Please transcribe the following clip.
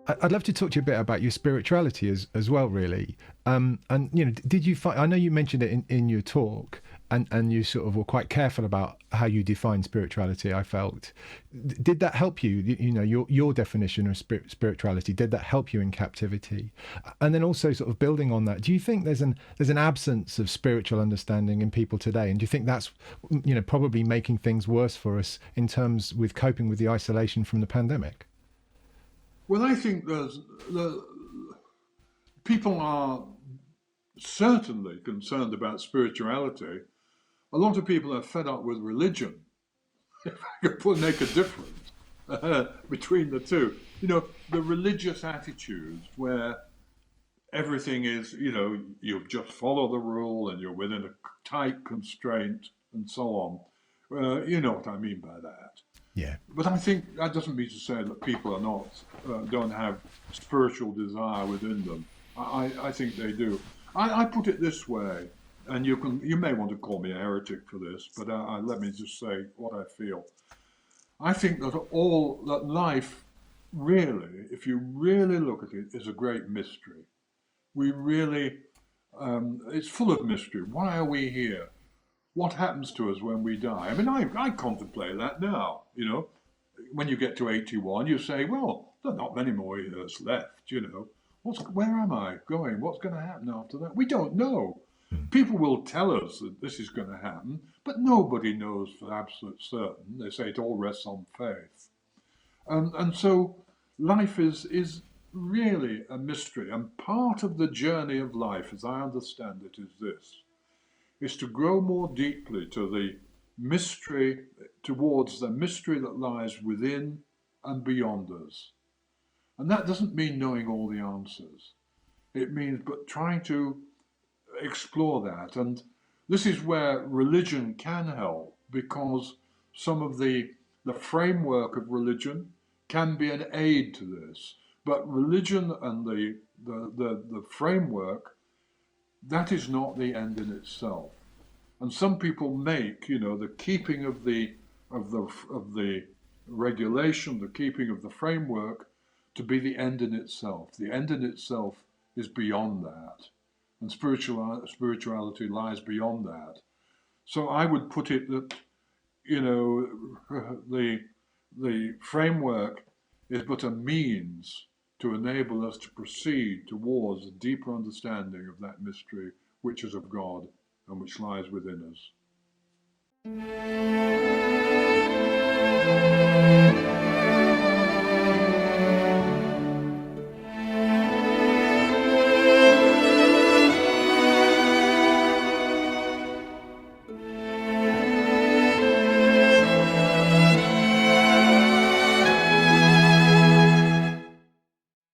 I'd love to talk to you a bit about your spirituality as well, really. And did you find? I know you mentioned it in your talk, and you sort of were quite careful about how you define spirituality. I felt, did that help you? Your definition of spirituality, did that help you in captivity? And then also sort of building on that, do you think there's an absence of spiritual understanding in people today? And do you think that's probably making things worse for us in terms with coping with the isolation from the pandemic? Well, I think the people are certainly concerned about spirituality. A lot of people are fed up with religion. If I could make a difference between the two, the religious attitudes where everything is, you just follow the rule and you're within a tight constraint and so on. You know what I mean by that. Yeah. But I think that doesn't mean to say that people are not don't have spiritual desire within them. I think they do. I put it this way, and you may want to call me a heretic for this, but let me just say what I feel. I think that life really, if you really look at it, is a great mystery. We really, it's full of mystery. Why are we here? What happens to us when we die? I mean, I contemplate that now. When you get to 81, you say, well, there are not many more years left. Where am I going? What's going to happen after that? We don't know. People will tell us that this is going to happen, but nobody knows for absolute certain. They say it all rests on faith. And so life is really a mystery. And part of the journey of life, as I understand it, is this, is to grow more deeply to the mystery, towards the mystery that lies within and beyond us. And that doesn't mean knowing all the answers. It means but trying to explore that. And this is where religion can help, because some of the framework of religion can be an aid to this. But religion and the framework, that is not the end in itself. And some people make, the keeping of the regulation, the keeping of the framework, to be the end in itself. The end in itself is beyond that, and spirituality lies beyond that. So I would put it that, the framework is but a means to enable us to proceed towards a deeper understanding of that mystery which is of God and which lies within us.